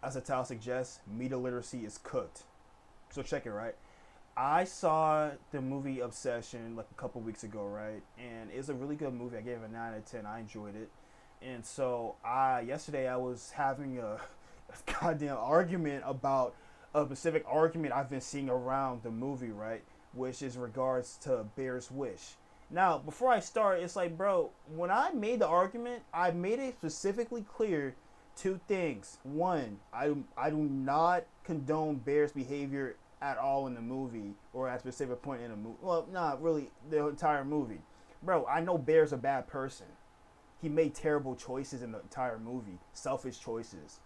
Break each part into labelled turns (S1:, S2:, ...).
S1: as the title suggests, media literacy is cooked. So check it, right? I saw the movie Obsession like a couple weeks ago, right? And it's a really good movie. I gave it a 9 out of 10. I enjoyed it. And so I yesterday I was having a goddamn argument about a specific argument I've been seeing around the movie, right? Which is regards to Bear's Wish. Now, before I start, it's like, bro, when I made the argument, I made it specifically clear two things. One, I do not condone Bear's behavior at all in the movie or at a specific point in the movie. Well, not really the entire movie. Bro, I know Bear's a bad person. He made terrible choices in the entire movie. Selfish choices.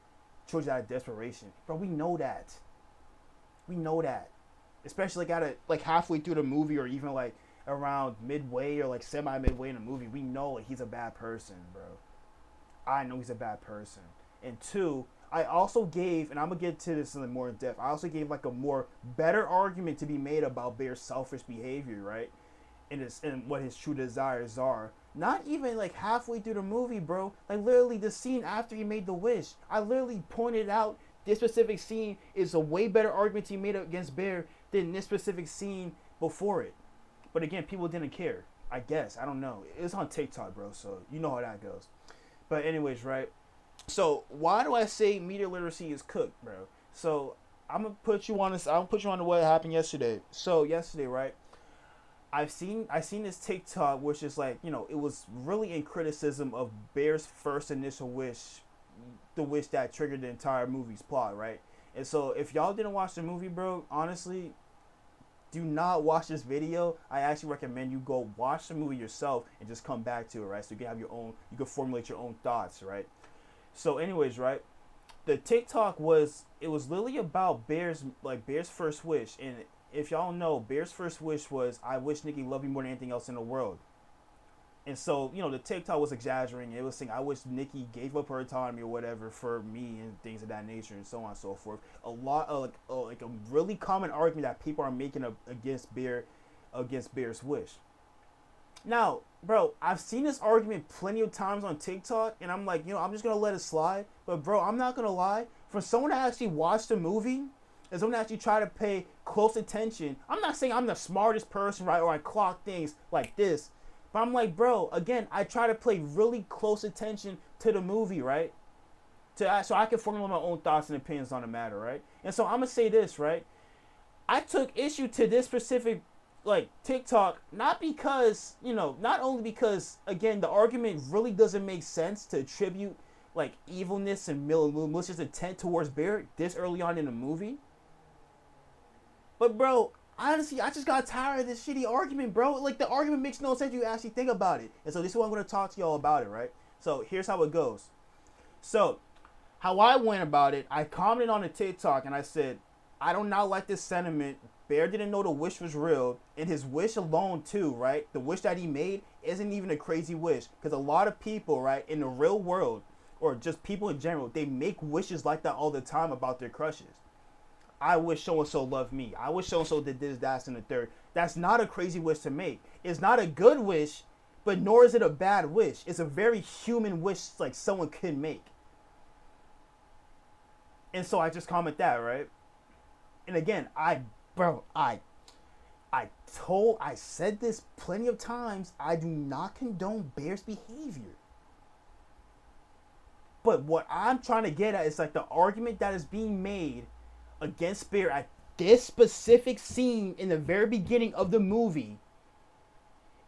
S1: Choices out of desperation. Bro, we know that. We know that. Especially like halfway through the movie or even like around midway or like semi midway in the movie, we know like he's a bad person, bro. I know he's a bad person. And two, I also gave, and I'm gonna get to this in more in depth. I also gave like a more better argument to be made about Bear's selfish behavior, right? And what his true desires are. Not even like halfway through the movie, bro. Like literally the scene after he made the wish. I literally pointed out this specific scene is a way better argument he made against Bear than this specific scene before it. But again, people didn't care. I guess. I don't know. It's on TikTok, bro, so you know how that goes. But anyways, right? So why do I say media literacy is cooked, bro? So I'm gonna put you on this. I'm gonna put you on to what happened yesterday. So yesterday, right? I seen this TikTok which is like, it was really in criticism of Bear's first initial wish, the wish that triggered the entire movie's plot, right? And so if y'all didn't watch the movie, bro, honestly, do not watch this video. I actually recommend you go watch the movie yourself and just come back to it, right? So you can have your own, you can formulate your own thoughts, right? So, anyways, right? The TikTok was literally about Bear's first wish, and if y'all know, Bear's first wish was, "I wish Nikki loved me more than anything else in the world." And so, the TikTok was exaggerating. It was saying, "I wish Nikki gave up her autonomy or whatever for me," and things of that nature, and so on and so forth. A lot of like a really common argument that people are making against Bear's wish. Now, bro, I've seen this argument plenty of times on TikTok, and I'm like, I'm just gonna let it slide. But bro, I'm not gonna lie. For someone to actually watch the movie, and someone to actually try to pay close attention, I'm not saying I'm the smartest person, right, or I clock things like this, but I'm like, bro, again, I try to pay really close attention to the movie, right, so I can formulate my own thoughts and opinions on the matter, right. And so I'm gonna say this, right. I took issue to this specific like TikTok, not because, not only because again the argument really doesn't make sense to attribute like evilness and malicious intent towards Barrett this early on in the movie, but bro, honestly, I just got tired of this shitty argument, bro. Like the argument makes no sense if you actually think about it, and so this is what I'm gonna talk to y'all about it, right? So here's how it goes. So how I went about it, I commented on the TikTok and I said, I do not like this sentiment. Bear didn't know the wish was real, and his wish alone too, right? The wish that he made isn't even a crazy wish, because a lot of people, right, in the real world, or just people in general, they make wishes like that all the time about their crushes. I wish so and so loved me. I wish so and so did this, that, and the third. That's not a crazy wish to make. It's not a good wish, but nor is it a bad wish. It's a very human wish, like someone could make. And so I just comment that, right? And again, bro, I said this plenty of times. I do not condone Bear's behavior. But what I'm trying to get at is like the argument that is being made against Bear at this specific scene in the very beginning of the movie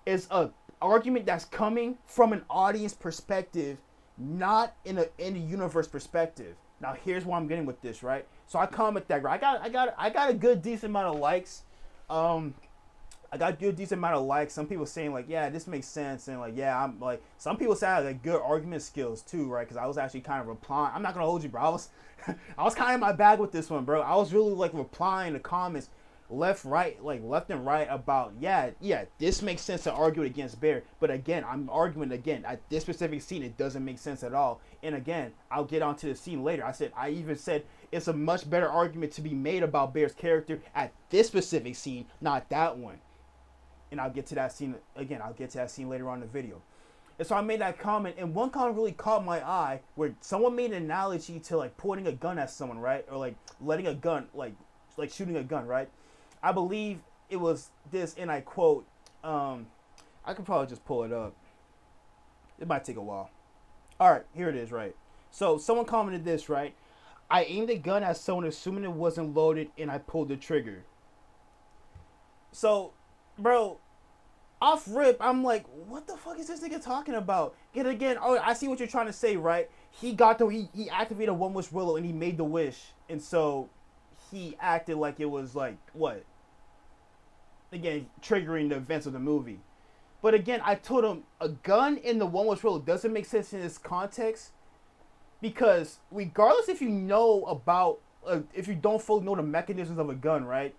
S1: is a argument that's coming from an audience perspective, not in a universe perspective. Now here's where I'm getting with this, right? So I comment that, right? I got a good decent amount of likes. I got a good decent amount of likes. Some people saying like, yeah, this makes sense, and like, yeah, I'm like, some people say I had like good argument skills too, right? Because I was actually kind of replying. I'm not gonna hold you, bro. I was kind of in my bag with this one, bro. I was really like replying to comments left, right, like left and right about, yeah, this makes sense to argue it against Bear. But again, I'm arguing again at this specific scene, it doesn't make sense at all. And again, I'll get onto the scene later. I even said it's a much better argument to be made about Bear's character at this specific scene, not that one. And I'll get to that scene again. I'll get to that scene later on in the video. And so I made that comment, and one comment really caught my eye, where someone made an analogy to like pointing a gun at someone, right, or like letting a gun, like shooting a gun, right. I believe it was this, and I quote, I could probably just pull it up. It might take a while. All right, here it is, right. So someone commented this, right. I aimed a gun at someone assuming it wasn't loaded, and I pulled the trigger. So, bro, off rip, I'm like, what the fuck is this nigga talking about? Yet again, oh, I see what you're trying to say, right? He activated One Wish Willow, and he made the wish, and so he acted like it was like what? Again, triggering the events of the movie. But again, I told him a gun in the One Wish Willow doesn't make sense in this context, because regardless if you know about, if you don't fully know the mechanisms of a gun, right?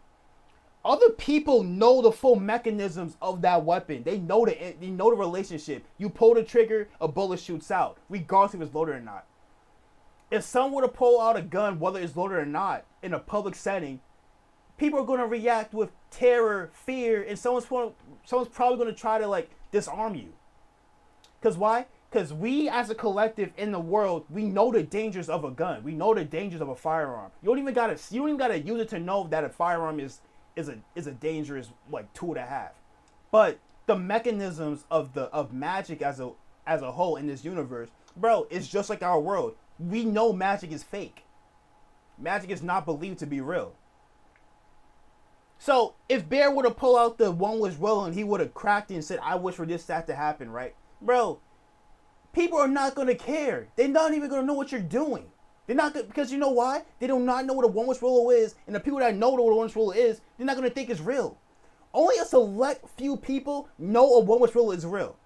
S1: Other people know the full mechanisms of that weapon. They know the relationship. You pull the trigger, a bullet shoots out, regardless if it's loaded or not. If someone were to pull out a gun, whether it's loaded or not, in a public setting, people are going to react with terror, fear, and someone's probably going to try to like disarm you. Because why? Because we as a collective in the world, we know the dangers of a gun. We know the dangers of a firearm. You don't even gotta use it to know that a firearm is a dangerous like tool to have. But the mechanisms of magic as a whole in this universe, bro, it's just like our world. We know magic is fake. Magic is not believed to be real. So if Bear would have pulled out the One Wish Willow and he would have cracked it and said, I wish for that to happen, right? Bro, people are not gonna care. They're not even gonna know what you're doing. They're not gonna, because you know why? They do not know what a One Wish Willow is, and the people that know what a One Wish Willow is, they're not gonna think it's real. Only a select few people know a One Wish Willow is real.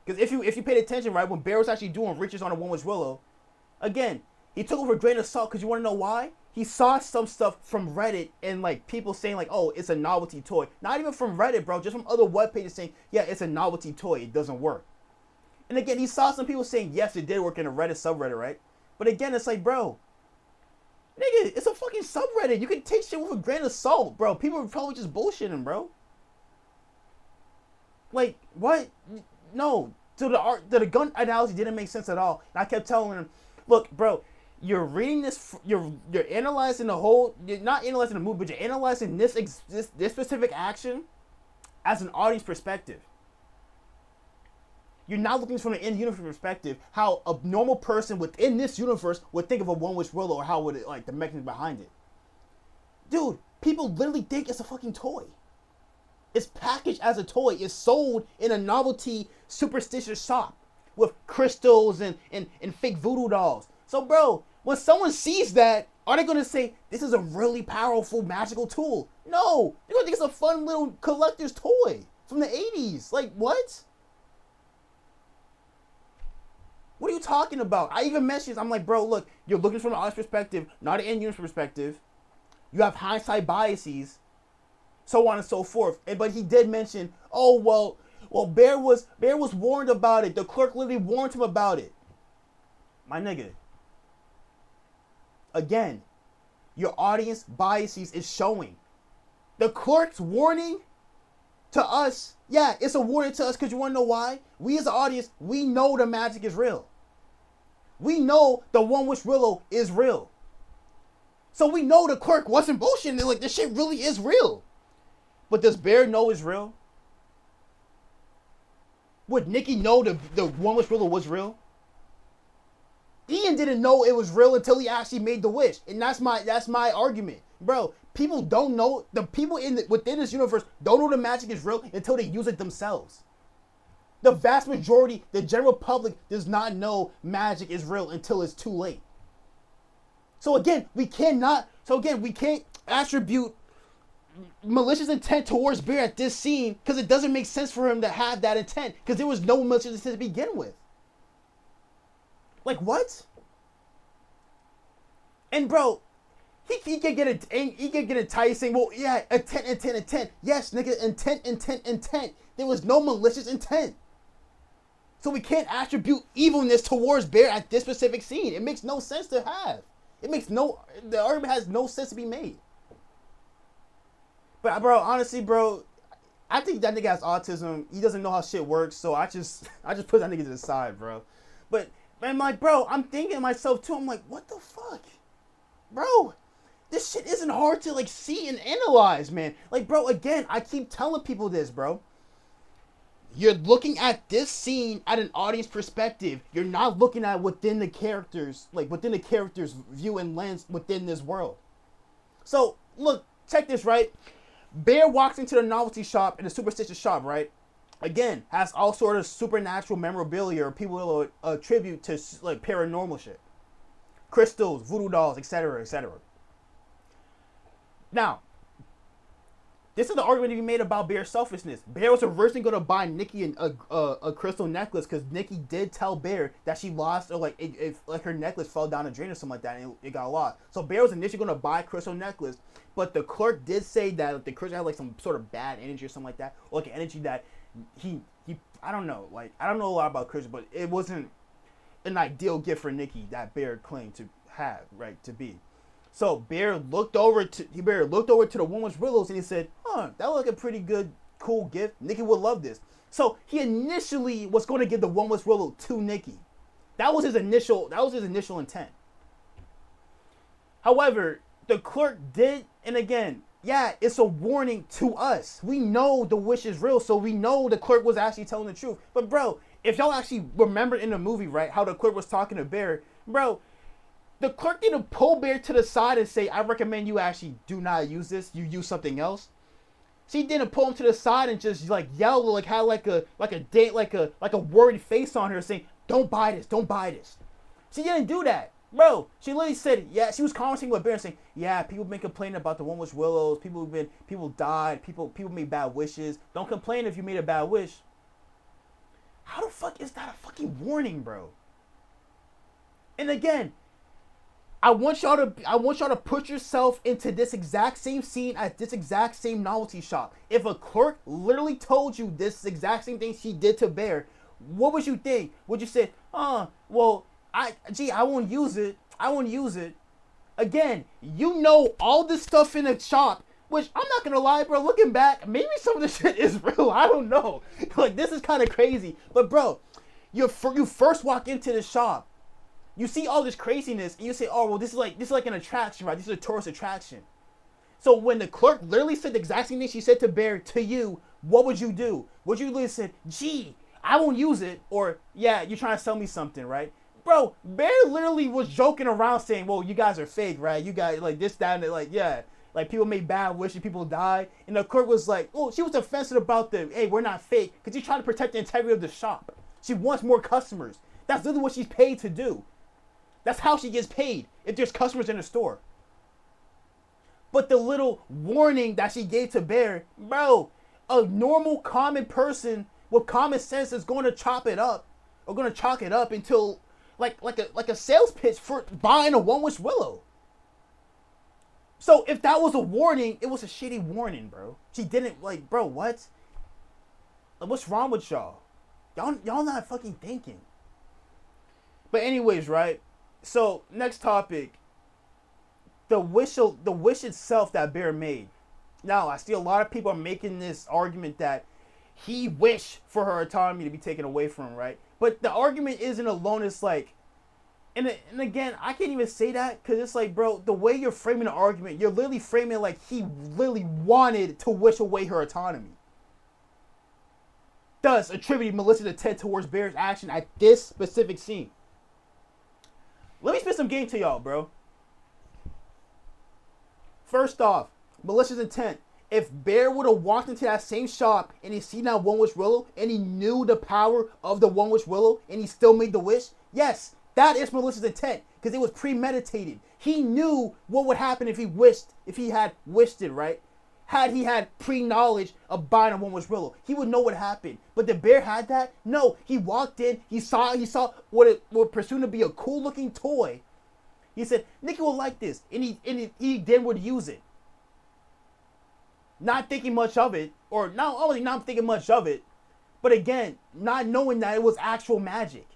S1: Because if you paid attention, right, when Bear was actually doing riches on a One Wish Willow, again, he took over a grain of salt, because you want to know why? He saw some stuff from Reddit and like people saying like, oh, it's a novelty toy. Not even from Reddit, bro, just from other web pages saying, yeah, it's a novelty toy, it doesn't work. And again, he saw some people saying, yes, it did work in a Reddit subreddit, right? But again, it's like, bro, nigga, it's a fucking subreddit. You can take shit with a grain of salt, bro. People are probably just bullshitting, bro. Like, what? No. So the gun analogy didn't make sense at all. And I kept telling him, look, bro, you're reading this, you're analyzing the whole, you're not analyzing the movie, but you're analyzing this specific action as an audience perspective. You're not looking from an in-universe perspective, how a normal person within this universe would think of a One Wish Willow, or how would it, like, the mechanism behind it. Dude, people literally think it's a fucking toy. It's packaged as a toy. It's sold in a novelty superstitious shop with crystals and fake voodoo dolls. So, bro, when someone sees that, are they going to say, this is a really powerful magical tool? No. They're going to think it's a fun little collector's toy from the 80s. Like, what? What are you talking about? I even mentioned, I'm like, bro, look, you're looking from an audience perspective, not an end-user perspective. You have hindsight biases, so on and so forth. But he did mention, oh, well, Bear was warned about it. The clerk literally warned him about it. My nigga. Again, your audience biases is showing. The clerk's warning to us, yeah, it's a warning to us because you want to know why? We as an audience, we know the magic is real. We know the One Wish Willow is real. So we know the clerk wasn't bullshitting. Like, this shit really is real. But does Bear know it's real? Would Nikki know the One Wish Willow was real? Ian didn't know it was real until he actually made the wish. And that's my argument. Bro, people don't know, the people within this universe don't know the magic is real until they use it themselves. The vast majority, the general public, does not know magic is real until it's too late. So again, we can't attribute malicious intent towards Bear at this scene, because it doesn't make sense for him to have that intent, because there was no malicious intent to begin with. Like, what? And bro, he can get enticing. Well, yeah, intent. Yes, nigga, intent. There was no malicious intent. So we can't attribute evilness towards Bear at this specific scene. It makes no sense to have. The argument has no sense to be made. But bro, honestly, bro, I think that nigga has autism. He doesn't know how shit works, so I just put that nigga to the side, bro. But man, like, bro, I'm thinking to myself too. I'm like, what the fuck, bro? This shit isn't hard to like see and analyze, man. Like, bro, again, I keep telling people this, bro. You're looking at this scene at an audience perspective. You're not looking at within the characters, like within the character's view and lens within this world. So, look, check this, right? Bear walks into the novelty shop, in the superstitious shop, right? Again, has all sort of supernatural memorabilia or people will attribute to like paranormal shit. Crystals, voodoo dolls, etc., etc. Now, this is the argument to be made about Bear's selfishness. Bear was originally going to buy Nikki a crystal necklace because Nikki did tell Bear that she lost, or like like her necklace fell down a drain or something like that, and it got lost. So Bear was initially going to buy a crystal necklace, but the clerk did say that the crystal had like some sort of bad energy or something like that, or like an energy that he I don't know, like I don't know a lot about crystals, but it wasn't an ideal gift for Nikki that Bear claimed to have, right, to be. So Bear looked over to the one with willows and he said, "Huh, that looked like a pretty good, cool gift. Nikki would love this." So he initially was going to give the one with willow to Nikki. That was his initial intent. However, the clerk did, and again, yeah, it's a warning to us. We know the wish is real, so we know the clerk was actually telling the truth. But bro, if y'all actually remember in the movie, right, how the clerk was talking to Bear, bro, the clerk didn't pull Bear to the side and say, "I recommend you actually do not use this. You use something else." She didn't pull him to the side and just like yell, like had like a worried face on her saying, "Don't buy this, don't buy this." She didn't do that, bro. She literally said, yeah. She was conversing with Bear and saying, "Yeah, people have been complaining about the one with willows. People died. People made bad wishes. Don't complain if you made a bad wish." How the fuck is that a fucking warning, bro? And again, I want y'all to put yourself into this exact same scene at this exact same novelty shop. If a clerk literally told you this exact same thing she did to Bear, what would you think? Would you say, well, I won't use it. I won't use it. Again, you know all this stuff in the shop, which I'm not gonna lie, bro. Looking back, maybe some of this shit is real. I don't know. Like, this is kind of crazy. But bro, you first walk into the shop. You see all this craziness, and you say, "Oh, well, this is like an attraction, right? This is a tourist attraction." So when the clerk literally said the exact same thing she said to Bear to you, what would you do? Would you literally say, "Gee, I won't use it," or "Yeah, you're trying to sell me something, right?" Bro, Bear literally was joking around saying, "Well, you guys are fake, right? You guys like this, that, and like, yeah, like people made bad wishes, people died." And the clerk was like, "Oh, she was offensive about the, hey, we're not fake," because she's trying to protect the integrity of the shop. She wants more customers. That's literally what she's paid to do. That's how she gets paid, if there's customers in the store. But the little warning that she gave to Bear, bro, a normal common person with common sense is going to chop it up, or going to chalk it up until like a sales pitch for buying a one wish willow. So if that was a warning, it was a shitty warning, bro. She didn't, like, bro, what? Like, what's wrong with y'all? Y'all not fucking thinking. But anyways, right? So, next topic. The wish itself that Bear made. Now, I see a lot of people are making this argument that he wished for her autonomy to be taken away from him, right? But the argument isn't alone. It's like, and again, I can't even say that because it's like, bro, the way you're framing the argument, you're literally framing it like he literally wanted to wish away her autonomy. Thus, attributing Melissa's intent towards Bear's action at this specific scene. Let me spit some game to y'all, bro. First off, Melissa's intent. If Bear would have walked into that same shop and he seen that one wish willow and he knew the power of the one wish willow and he still made the wish, yes, that is Melissa's intent because it was premeditated. He knew what would happen if he had wished it, right? Had he had pre-knowledge of buying a one wish willow, he would know what happened. But the Bear had that? No, he walked in, he saw what would presume to be a cool looking toy. He said, "Nikki will like this," and he then would use it. Not thinking much of it, or not only not thinking much of it, but again, not knowing that it was actual magic.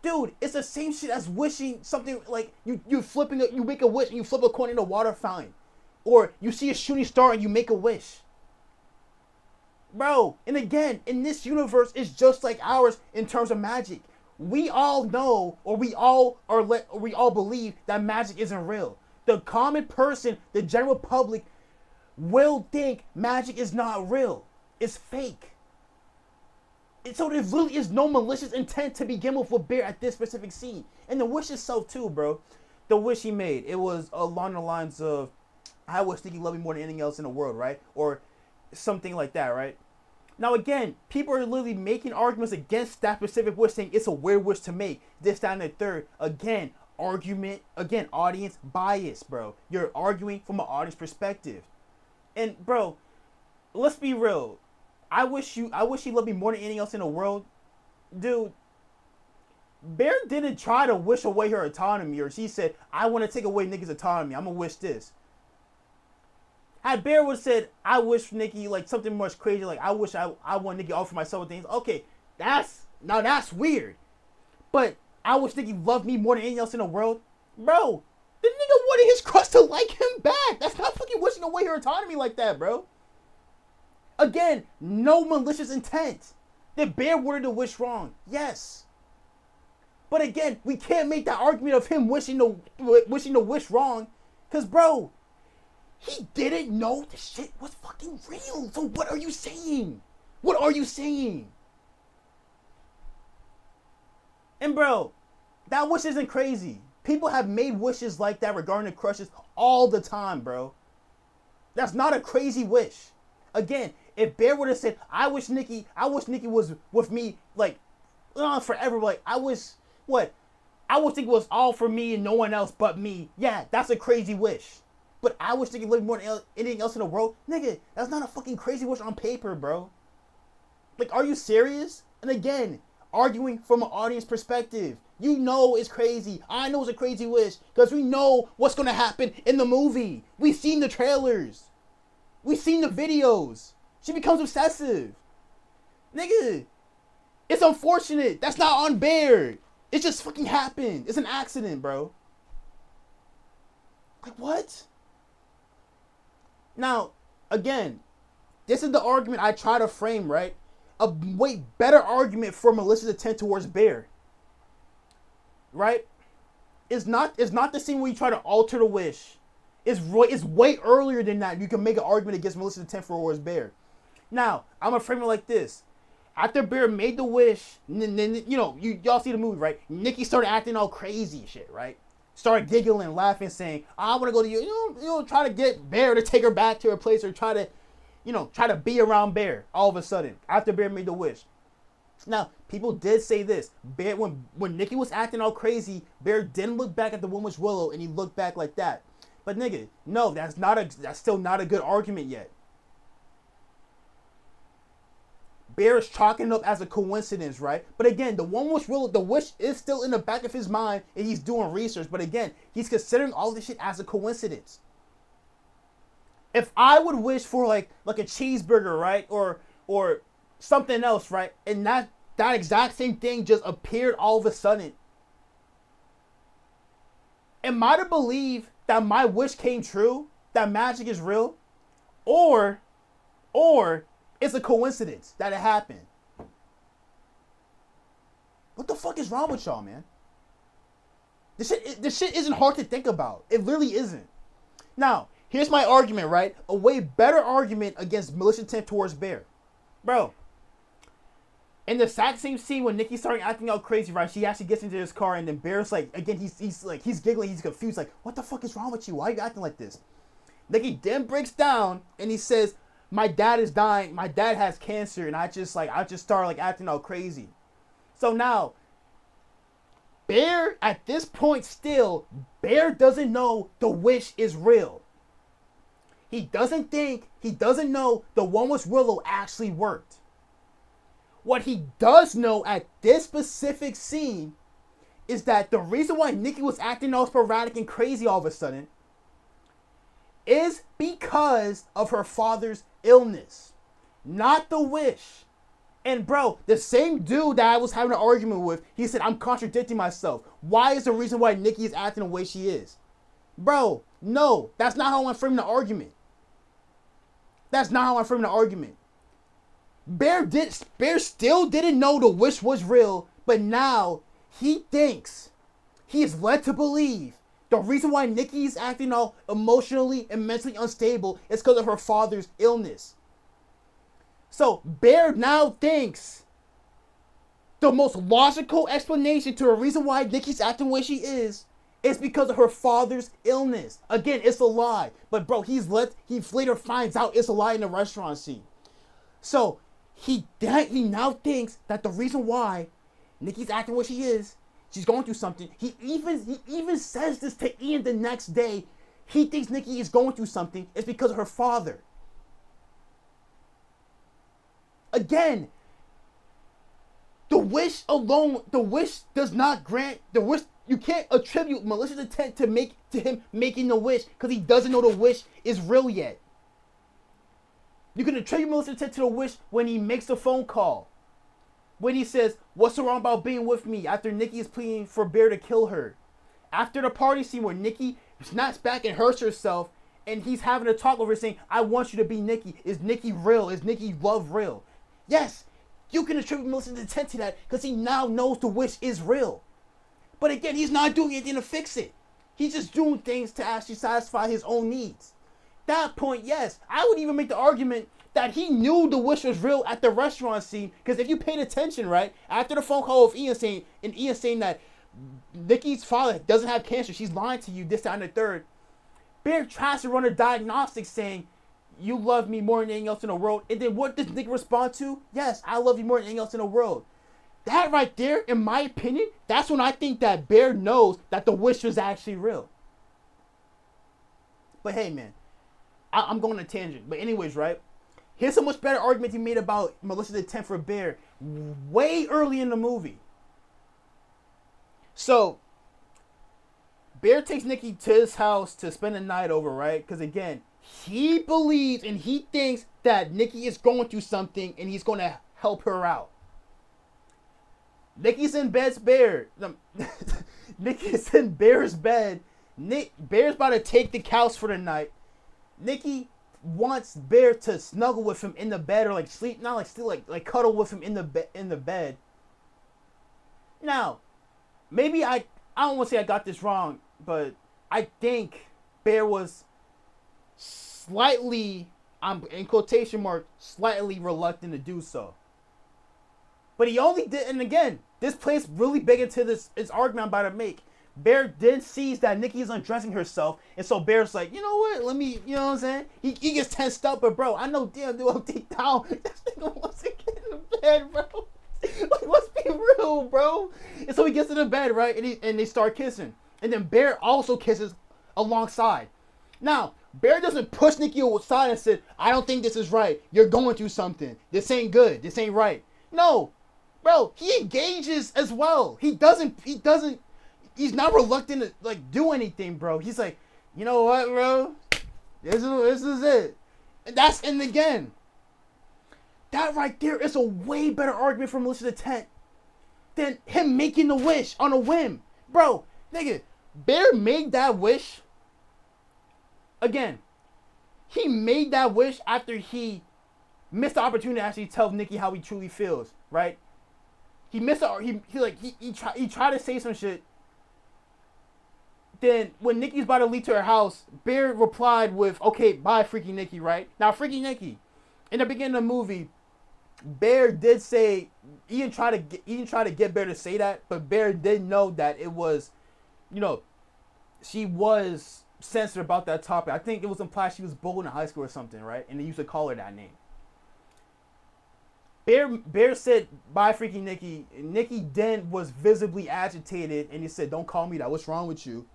S1: Dude, it's the same shit as wishing something. Like you make a wish and you flip a coin in a water fountain. Or you see a shooting star and you make a wish. Bro, and again, in this universe, it's just like ours in terms of magic. We all know, or we all believe that magic isn't real. The common person, the general public, will think magic is not real. It's fake. And so there really is no malicious intent to begin with Bear at this specific scene. And the wish itself too, bro. The wish he made, it was along the lines of, I wish Nikki loved me more than anything else in the world, right? Or something like that, right? Now again, people are literally making arguments against that specific wish, saying it's a weird wish to make. This, that, and the third. Again, argument. Again, audience bias, bro. You're arguing from an audience perspective. And bro, let's be real. I wish you loved me more than anything else in the world. Dude, Bear didn't try to wish away her autonomy, or she said, I want to take away Nikki's autonomy. I'm going to wish this. Had Bear would have said, I wish Nikki, like, something much crazy, like, I wish I want Nikki all for myself and things. Okay, that's weird. But I wish Nikki loved me more than anything else in the world. Bro, the nigga wanted his crush to like him back. That's not fucking wishing away her autonomy like that, bro. Again, no malicious intent. Did Bear wanted to wish wrong? Yes. But again, we can't make that argument of him wishing to wish wrong. Because, bro, he didn't know the shit was fucking real. So what are you saying? What are you saying? And bro, that wish isn't crazy. People have made wishes like that regarding the crushes all the time, bro. That's not a crazy wish. Again, if Bear would have said, I wish Nikki was with me, like, forever, like, I wish Nikki was all for me and no one else but me. Yeah, that's a crazy wish. But I wish Nikki lived more than anything else in the world. Nigga, that's not a fucking crazy wish on paper, bro. Like, are you serious? And again, arguing from an audience perspective. You know it's crazy. I know it's a crazy wish. Because we know what's going to happen in the movie. We've seen the trailers. We've seen the videos. She becomes obsessive. Nigga, it's unfortunate. That's not on Bear. It just fucking happened. It's an accident, bro. Like, what? Now, again, this is the argument I try to frame, right? A way better argument for malicious intent towards Bear. Right? It's not the scene where you try to alter the wish. It's way earlier than that. You can make an argument against malicious intent towards Bear. Now, I'm gonna frame it like this. After Bear made the wish, y'all see the movie, right? Nikki started acting all crazy and shit, right? Started giggling, laughing, saying, I want to go to you, try to get Bear to take her back to her place, or try to be around Bear all of a sudden, after Bear made the wish. Now, people did say this. Bear, when Nikki was acting all crazy, Bear didn't look back at the woman with Willow, and he looked back like that. But nigga, no, that's still not a good argument yet. Bear is chalking it up as a coincidence, right? But again, the one with Willow, the wish is still in the back of his mind, and he's doing research. But again, he's considering all this shit as a coincidence. If I would wish for like a cheeseburger, right, or something else, right, and that exact same thing just appeared all of a sudden, am I to believe that my wish came true, that magic is real, or it's a coincidence that it happened? What the fuck is wrong with y'all, man? This shit isn't hard to think about. It really isn't. Now, here's my argument, right? A way better argument against malicious intent towards Bear. Bro, in the exact same scene when Nikki started acting out crazy, right? She actually gets into his car, and then Bear's like, again, he's giggling, he's confused, like, what the fuck is wrong with you? Why are you acting like this? Nikki then breaks down, and he says, my dad is dying, my dad has cancer, and I just started like acting all crazy. So now, Bear, at this point still, Bear doesn't know the wish is real. He doesn't know the one with Willow actually worked. What he does know at this specific scene is that the reason why Nikki was acting all sporadic and crazy all of a sudden is because of her father's illness, not the wish. And bro, the same dude that I was having an argument with, he said, I'm contradicting myself. Why is the reason why Nikki is acting the way she is? Bro, no, that's not how I'm framing the argument. That's not how I'm framing the argument.
S2: Bear still didn't know the wish was real, but now he thinks, he is led to believe, the reason why Nikki is acting all emotionally and mentally unstable is because of her father's illness. So Bear now thinks the most logical explanation to the reason why Nikki's acting the way she is because of her father's illness. Again, it's a lie. But bro, he later finds out it's a lie in the restaurant scene. So he now thinks that the reason why Nikki's acting the way she is, she's going through something. He even says this to Ian the next day. He thinks Nikki is going through something. It's because of her father. Again, the wish does not grant the wish. You can't attribute malicious intent to him making the wish because he doesn't know the wish is real yet. You can attribute malicious intent to the wish when he makes the phone call. When he says, "What's so wrong about being with me?" after Nikki is pleading for Bear to kill her. After the party scene where Nikki snaps back and hurts herself and he's having a talk over saying, "I want you to be Nikki. Is Nikki real? Is Nikki love real?" Yes, you can attribute malicious intent to that because he now knows the wish is real. But again, he's not doing anything to fix it. He's just doing things to actually satisfy his own needs. That point, yes, I would even make the argument that he knew the wish was real at the restaurant scene. Because if you paid attention, right, after the phone call with Ian saying that Nikki's father doesn't have cancer, she's lying to you, this, that, and the third. Bear tries to run a diagnostic saying, "You love me more than anything else in the world." And then what does Nick respond to? "Yes, I love you more than anything else in the world." That right there, in my opinion, that's when I think that Bear knows that the wish was actually real. But hey, man, I'm going on a tangent. But anyways, right? Here's a much better argument he made about malicious intent for Bear way early in the movie. So, Bear takes Nikki to his house to spend the night over, right? Because again, he believes and he thinks that Nikki is going through something and he's going to help her out. Nikki's in Bear's bed. Bear's about to take the couch for the night. Nikki wants Bear to snuggle with him in the bed or like sleep, not like still like cuddle with him in the bed. Now, maybe I don't want to say I got this wrong, but I think Bear was slightly, I'm in quotation mark, slightly reluctant to do so. But he only did, and again, this plays really big into this argument I'm about to make. Bear then sees that Nikki is undressing herself, and so Bear's like, you know what, let me, you know what I'm saying? He gets tensed up, but bro, I know damn dude, I'm deep down. This nigga wants to get in the bed, bro. Like, let's be real, bro. And so he gets in the bed, right, and they start kissing. And then Bear also kisses alongside. Now, Bear doesn't push Nikki aside and say, "I don't think this is right. You're going through something. This ain't good. This ain't right." No. Bro, he engages as well. He's not reluctant to like do anything, bro. He's like, "You know what, bro? This is it." And again, that right there is a way better argument for malicious intent than him making the wish on a whim. Bro, nigga, Bear made that wish. Again, he made that wish after he missed the opportunity to actually tell Nikki how he truly feels, right? He missed it. He tried to say some shit. Then when Nikki's about to leave to her house, Bear replied with, "Okay, bye, Freaky Nikki," right? Now, Freaky Nikki, in the beginning of the movie, Bear did say, Ian tried to get Bear to say that, but Bear did know that it was, you know, she was sensitive about that topic. I think it was implied she was bullied in high school or something, right? And they used to call her that name. Bear said, "Bye, Freaky Nikki." Nikki then was visibly agitated, and he said, "Don't call me that. What's wrong with you?"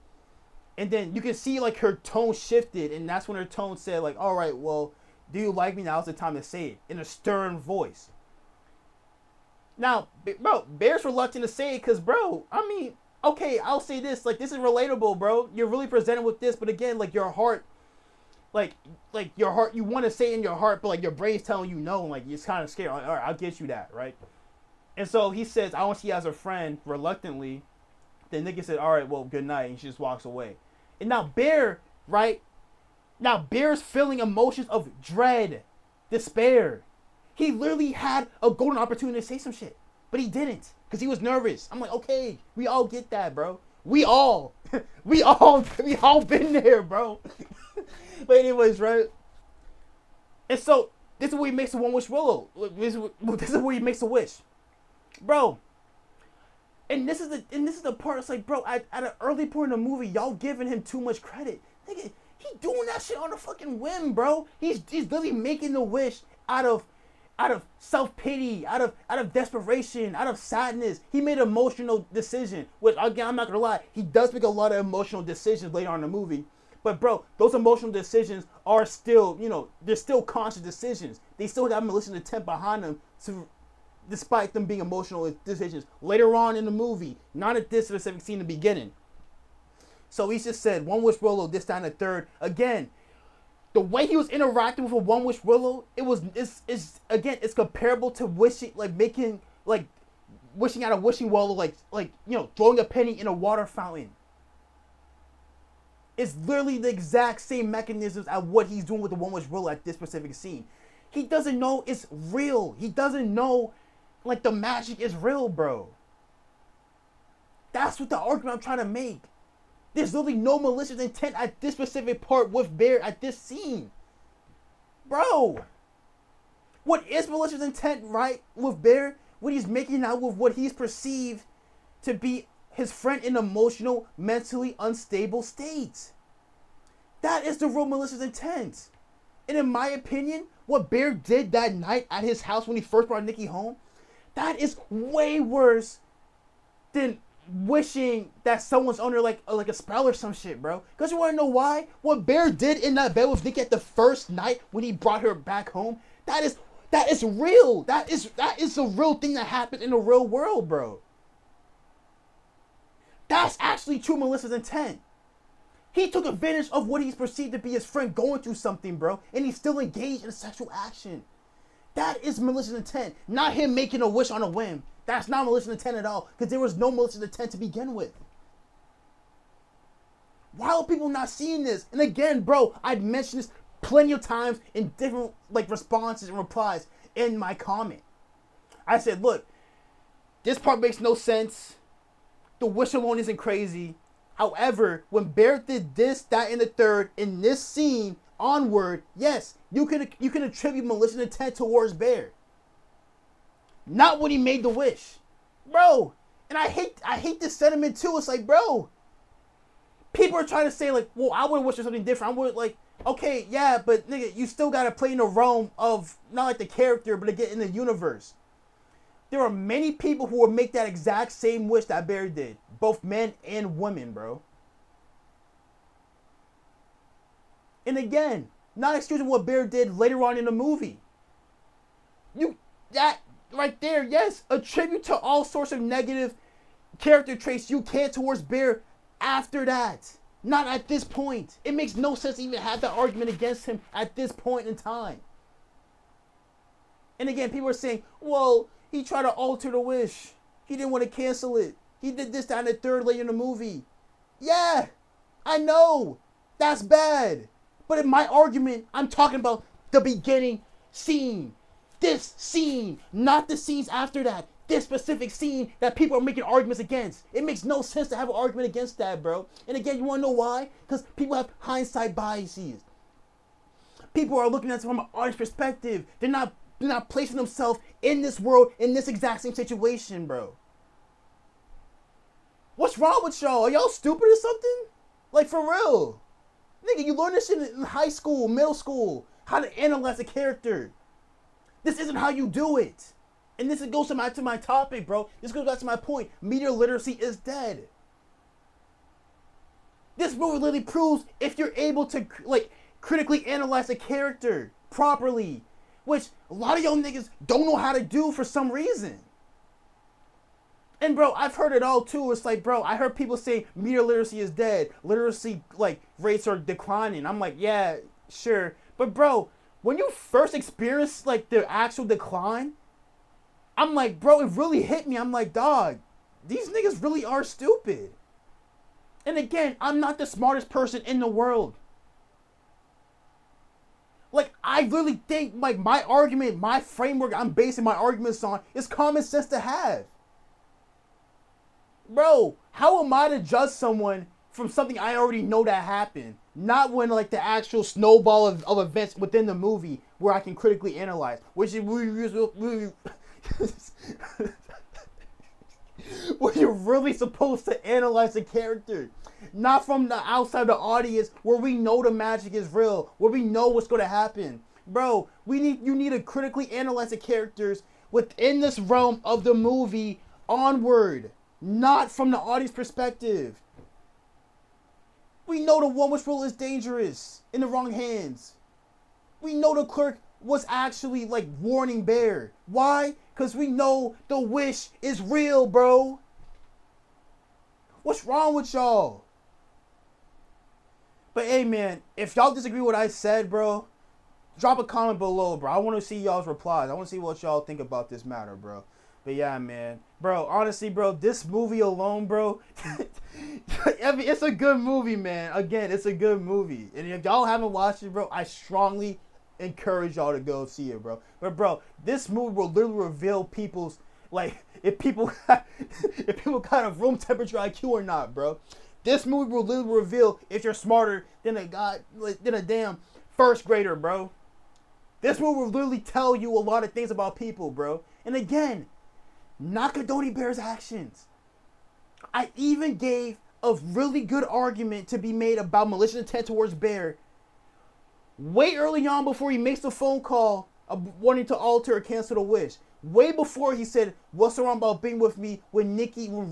S2: And then you can see like her tone shifted, and that's when her tone said like, "All right, well, do you like me? Now's the time to say it," in a stern voice. Now, bro, Bear's reluctant to say it because, bro, I mean, okay, I'll say this, like, this is relatable, bro. You're really presented with this, but again, like, your heart, like your heart, you want to say it in your heart, but like your brain's telling you no, and like it's kind of scared. Like, all right, I'll get you that, right? And so he says, "I want to see you as a friend," reluctantly. Then Nikki said, "All right, well, good night," and she just walks away. And now Bear, right? Now Bear's feeling emotions of dread, despair. He literally had a golden opportunity to say some shit, but he didn't because he was nervous. I'm like, okay, we all get that, bro. We all been there, bro. But anyways, right? And so this is where he makes the one wish Willow. This is where he makes a wish, bro. And this is the part. It's like, bro, at an early point in the movie, y'all giving him too much credit. Nigga, he doing that shit on a fucking whim, bro. He's literally making the wish out of self-pity, out of desperation, out of sadness. He made an emotional decision, which again, I'm not gonna lie, he does make a lot of emotional decisions later on in the movie. But bro, those emotional decisions are still, they're still conscious decisions. They still have malicious intent behind them, despite them being emotional decisions later on in the movie, not at this specific scene in the beginning. So he just said, one wish Willow, this time the third. Again, the way he was interacting with a one wish Willow, it's comparable to wishing, wishing out a wishing Willow, throwing a penny in a water fountain. It's literally the exact same mechanisms as what he's doing with the one wish Willow at this specific scene. He doesn't know it's real. He doesn't know, the magic is real, bro. That's what the argument I'm trying to make. There's literally no malicious intent at this specific part with Bear at this scene. Bro. What is malicious intent, right, with Bear? When he's making out with what he's perceived to be his friend in emotional, mentally unstable states. That is the real malicious intent. And in my opinion, what Bear did that night at his house when he first brought Nikki home, that is way worse than wishing that someone's under like a spell or some shit, bro. Because you want to know why? What Bear did in that bed with Nikki at the first night when he brought her back home, that is real. That is a real thing that happened in the real world, bro. That's actually true malicious intent. He took advantage of what he's perceived to be his friend going through something, bro, and he's still engaged in a sexual action. That is malicious intent, not him making a wish on a whim. That's not malicious intent at all, because there was no malicious intent to begin with. Why are people not seeing this? And again, bro, I've mentioned this plenty of times in different responses and replies in my comment. I said, look, this part makes no sense. The wish alone isn't crazy. However, when Bear did this, that, and the third in this scene onward, yes, you can attribute malicious intent towards Bear. Not when he made the wish, bro. And I hate this sentiment too. It's like, bro, people are trying to say well, I would wish for something different. I would okay, yeah, but nigga, you still gotta play in the realm of not the character, but again in the universe. There are many people who will make that exact same wish that Bear did. Both men and women, bro. And again, not excusing what Bear did later on in the movie. That right there, yes, attribute to all sorts of negative character traits you can towards Bear after that. Not at this point. It makes no sense to even have that argument against him at this point in time. And again, people are saying, well, he tried to alter the wish. He didn't want to cancel it. He did this, that, and the third later in the movie. Yeah, I know. That's bad. But in my argument, I'm talking about the beginning scene. This scene, not the scenes after that. This specific scene that people are making arguments against. It makes no sense to have an argument against that, bro. And again, you want to know why? Because people have hindsight biases. People are looking at it from an artist's perspective. They're not placing themselves in this world, in this exact same situation, bro. What's wrong with y'all? Are y'all stupid or something? For real. Nigga, you learn this shit in high school, middle school. How to analyze a character. This isn't how you do it. And this goes to my topic, bro. This goes back to my point. Media literacy is dead. This movie literally proves if you're able to, critically analyze a character properly, which a lot of y'all niggas don't know how to do for some reason. And bro, I've heard it all too. It's bro, I heard people say media literacy is dead. Literacy, rates are declining. I'm like, yeah, sure. But bro, when you first experience, the actual decline, I'm like, bro, it really hit me. I'm like, dog, these niggas really are stupid. And again, I'm not the smartest person in the world. I really think like my argument, my framework I'm basing my arguments on is common sense to have. Bro, how am I to judge someone from something I already know that happened? Not when like the actual snowball of events within the movie where I can critically analyze, which is where you're really supposed to analyze the character. Not from the outside of the audience where we know the magic is real, where we know what's gonna happen. Bro, you need to critically analyze the characters within this realm of the movie onward, not from the audience perspective. We know the one which rule is dangerous in the wrong hands. We know the clerk was actually like warning Bear. Why? Because we know the wish is real, bro. What's wrong with y'all? But hey, man, if y'all disagree with what I said, bro, drop a comment below, bro. I want to see y'all's replies. I want to see what y'all think about this matter, bro. But yeah, man. Bro, honestly, bro, this movie alone, bro, I mean, it's a good movie, man. Again, it's a good movie. And if y'all haven't watched it, bro, I strongly encourage y'all to go see it, bro. But, bro, this movie will literally reveal people's, like, if people got a room temperature IQ or not, bro. This movie will literally reveal if you're smarter than a damn first grader, bro. This movie will literally tell you a lot of things about people, bro. And again, not condoning Bear's actions. I even gave a really good argument to be made about malicious intent towards Bear way early on before he makes the phone call of wanting to alter or cancel the wish. Way before he said, "What's wrong about being with me?" when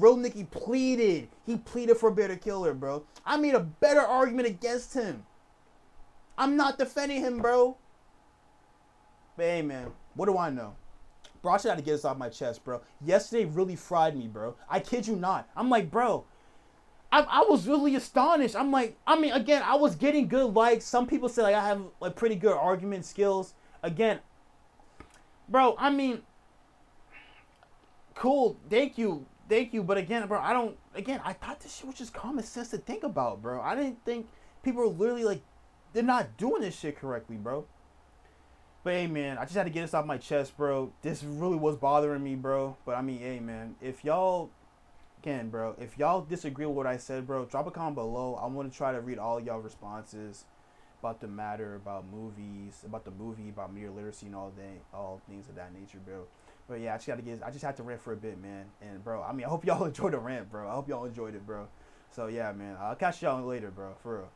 S2: real Nikki pleaded. He pleaded for Bear to kill her, bro. I made a better argument against him. I'm not defending him, bro. But hey, man, what do I know? Bro, I should have to get this off my chest, bro. Yesterday really fried me, bro. I kid you not. I'm like, bro, I was really astonished. I'm like, I mean, again, I was getting good likes. Some people say like I have like pretty good argument skills. Again, bro, I mean, cool. Thank you. But again, bro, I thought this shit was just common sense to think about, bro. I didn't think people were literally like, they're not doing this shit correctly, bro. But hey, man, I just had to get this off my chest, bro. This really was bothering me, bro. But I mean, hey, man, if y'all disagree with what I said, bro, drop a comment below. I'm going to try to read all y'all responses about the matter, about movies, about the movie, about media literacy and all things of that nature, bro. But yeah, I just had to rant for a bit, man. And bro, I mean, I hope y'all enjoyed the rant, bro. I hope y'all enjoyed it, bro. So yeah, man, I'll catch y'all later, bro, for real.